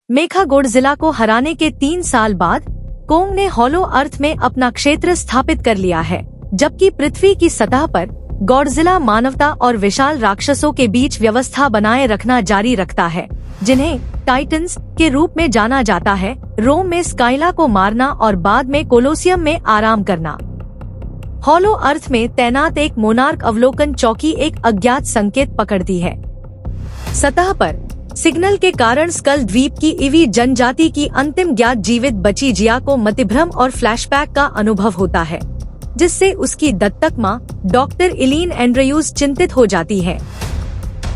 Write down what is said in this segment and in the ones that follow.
मेखा Godzilla को हराने के 3 साल बाद कोंग ने हॉलो अर्थ में अपना क्षेत्र स्थापित कर लिया है, जबकि पृथ्वी की सतह पर गॉडजिला मानवता और विशाल राक्षसों के बीच व्यवस्था बनाए रखना जारी रखता है, जिन्हें टाइटन्स के रूप में जाना जाता है। रोम में स्काइला को मारना और बाद में कोलोसियम में आराम करना। हॉलो अर्थ में तैनात एक मोनार्क अवलोकन चौकी एक अज्ञात संकेत पकड़ती है। सतह पर सिग्नल के कारण स्कल द्वीप की ईवी जनजाति की अंतिम ज्ञात जीवित बची जिया को मतिभ्रम और फ्लैशबैक का अनुभव होता है, जिससे उसकी दत्तक मां डॉक्टर इलीन एंड्रयूज चिंतित हो जाती है।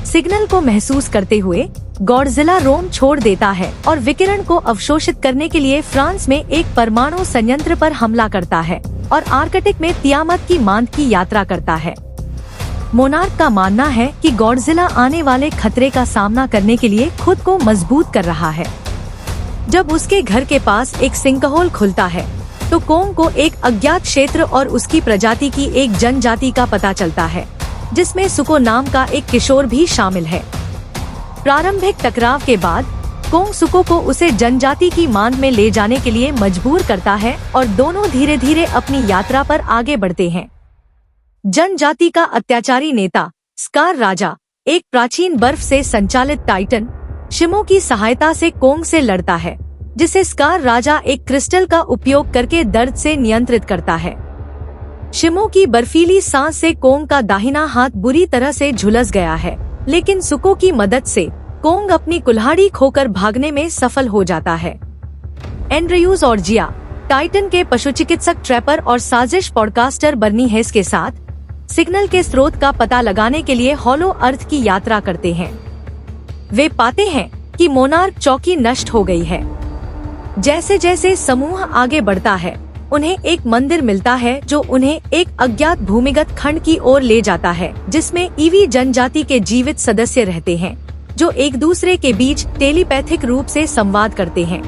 सिग्नल को महसूस करते हुए गॉडजिला रोम छोड़ देता है और विकिरण को अवशोषित करने के लिए फ्रांस में एक परमाणु संयंत्र पर हमला करता है और आर्कटिक में तियामत की मांद की यात्रा करता है। मोनार्क का मानना है कि गॉडजिला आने वाले खतरे का सामना करने के लिए खुद को मजबूत कर रहा है। जब उसके घर के पास एक सिंकहोल खुलता है तो कोंग को एक अज्ञात क्षेत्र और उसकी प्रजाति की एक जनजाति का पता चलता है, जिसमें सुको नाम का एक किशोर भी शामिल है। प्रारंभिक टकराव के बाद कोंग सुको को उसे जनजाति की मांद में ले जाने के लिए मजबूर करता है और दोनों धीरे धीरे अपनी यात्रा पर आगे बढ़ते हैं। जनजाति का अत्याचारी नेता स्कार राजा एक प्राचीन बर्फ से संचालित टाइटन शिमो की सहायता से कोंग से लड़ता है, जिसे स्कार राजा एक क्रिस्टल का उपयोग करके दर्द से नियंत्रित करता है। शिमो की बर्फीली सांस से कोंग का दाहिना हाथ बुरी तरह से झुलस गया है, लेकिन सुको की मदद से कोंग अपनी कुल्हाड़ी खोकर भागने में सफल हो जाता है। एंड्रयूज और जिया टाइटन के पशु चिकित्सक ट्रैपर और साजिश पॉडकास्टर बर्नी हेस के साथ सिग्नल के स्रोत का पता लगाने के लिए हॉलो अर्थ की यात्रा करते हैं। वे पाते हैं कि मोनार्क चौकी नष्ट हो गई है। जैसे जैसे समूह आगे बढ़ता है, उन्हें एक मंदिर मिलता है जो उन्हें एक अज्ञात भूमिगत खंड की ओर ले जाता है, जिसमें ईवी जनजाति के जीवित सदस्य रहते हैं, जो एक दूसरे के बीच टेलीपैथिक रूप से संवाद करते हैं।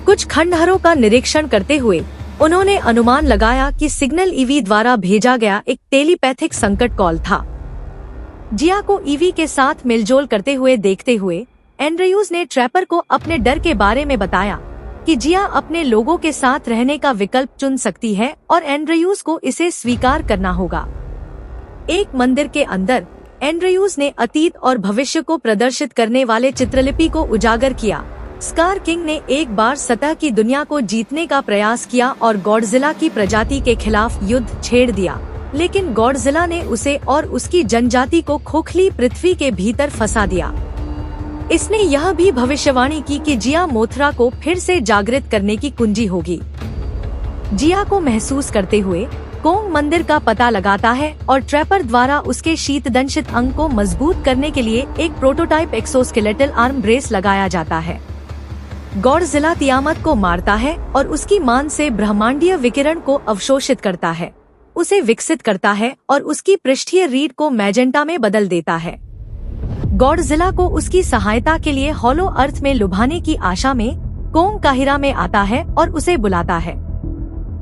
कुछ खंडहरों का निरीक्षण करते हुए उन्होंने अनुमान लगाया कि सिग्नल ईवी द्वारा भेजा गया एक टेलीपैथिक संकट कॉल था। जिया को ईवी के साथ मिलजोल करते हुए देखते हुए एंड्रयूज ने ट्रैपर को अपने डर के बारे में बताया कि जिया अपने लोगों के साथ रहने का विकल्प चुन सकती है और एंड्रयूज को इसे स्वीकार करना होगा। एक मंदिर के अंदर एंड्रयूज ने अतीत और भविष्य को प्रदर्शित करने वाले चित्रलिपि को उजागर किया। स्कार किंग ने एक बार सतह की दुनिया को जीतने का प्रयास किया और गॉडजिला की प्रजाति के खिलाफ युद्ध छेड़ दिया, लेकिन गॉडजिला ने उसे और उसकी जनजाति को खोखली पृथ्वी के भीतर फंसा दिया। इसने यह भी भविष्यवाणी की कि जिया मोथरा को फिर से जागृत करने की कुंजी होगी। जिया को महसूस करते हुए कोंग मंदिर का पता लगाता है और ट्रैपर द्वारा उसके शीतदंशित अंग को मजबूत करने के लिए एक प्रोटोटाइप एक्सोस्केलेटल आर्म ब्रेस लगाया जाता है। गॉडजिला तियामत को मारता है और उसकी मान से ब्रह्मांडीय विकिरण को अवशोषित करता है, उसे विकसित करता है और उसकी पृष्ठीय रीढ़ को मैजेंटा में बदल देता है। गॉडजिला को उसकी सहायता के लिए हॉलो अर्थ में लुभाने की आशा में कोंग काहिरा में आता है और उसे बुलाता है।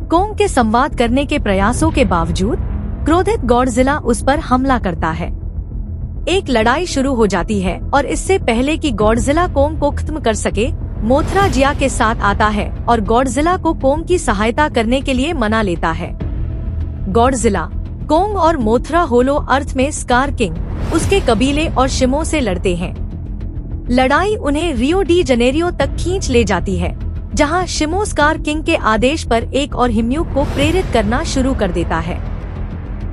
कोंग के संवाद करने के प्रयासों के बावजूद क्रोधित गॉडजिला उस पर हमला करता है। एक लड़ाई शुरू हो जाती है और इससे पहले कि गॉडजिला कोंग को खत्म कर सके, मोथरा जिया के साथ आता है और गॉडजिला को कोंग की सहायता करने के लिए मना लेता है। गॉडजिला, कोंग और मोथरा होलो अर्थ में स्कार किंग, उसके कबीले और शिमो से लड़ते हैं। लड़ाई उन्हें रियो डी जनेरियो तक खींच ले जाती है, जहां शिमो स्कार किंग के आदेश पर एक और हिम्यूक को प्रेरित करना शुरू कर देता है।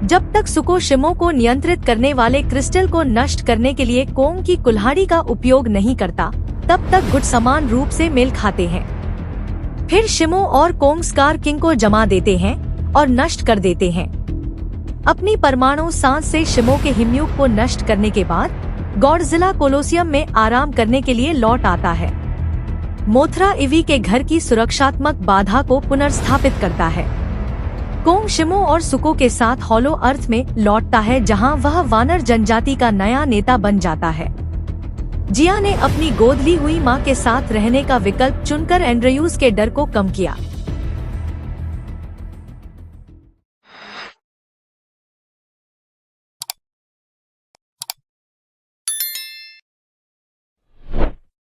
जब तक सुको शिमो को नियंत्रित करने वाले क्रिस्टल को नष्ट करने के लिए कोंग की कुल्हाड़ी का उपयोग नहीं करता, तब तक गुट समान रूप से मेल खाते हैं। फिर शिमो और कोंग स्कार किंग को जमा देते हैं और नष्ट कर देते हैं। अपनी परमाणु सांस से शिमो के हिम्यूक को नष्ट करने के बाद गॉडजिला कोलोसियम में आराम करने के लिए लौट आता है। मोथरा ईवी के घर की सुरक्षात्मक बाधा को पुनर्स्थापित करता है। कोंग शिमो और सुको के साथ हॉलो अर्थ में लौटता है, जहां वह वानर जनजाति का नया नेता बन जाता है। जिया ने अपनी गोद ली हुई मां के साथ रहने का विकल्प चुनकर एंड्रयूज के डर को कम किया।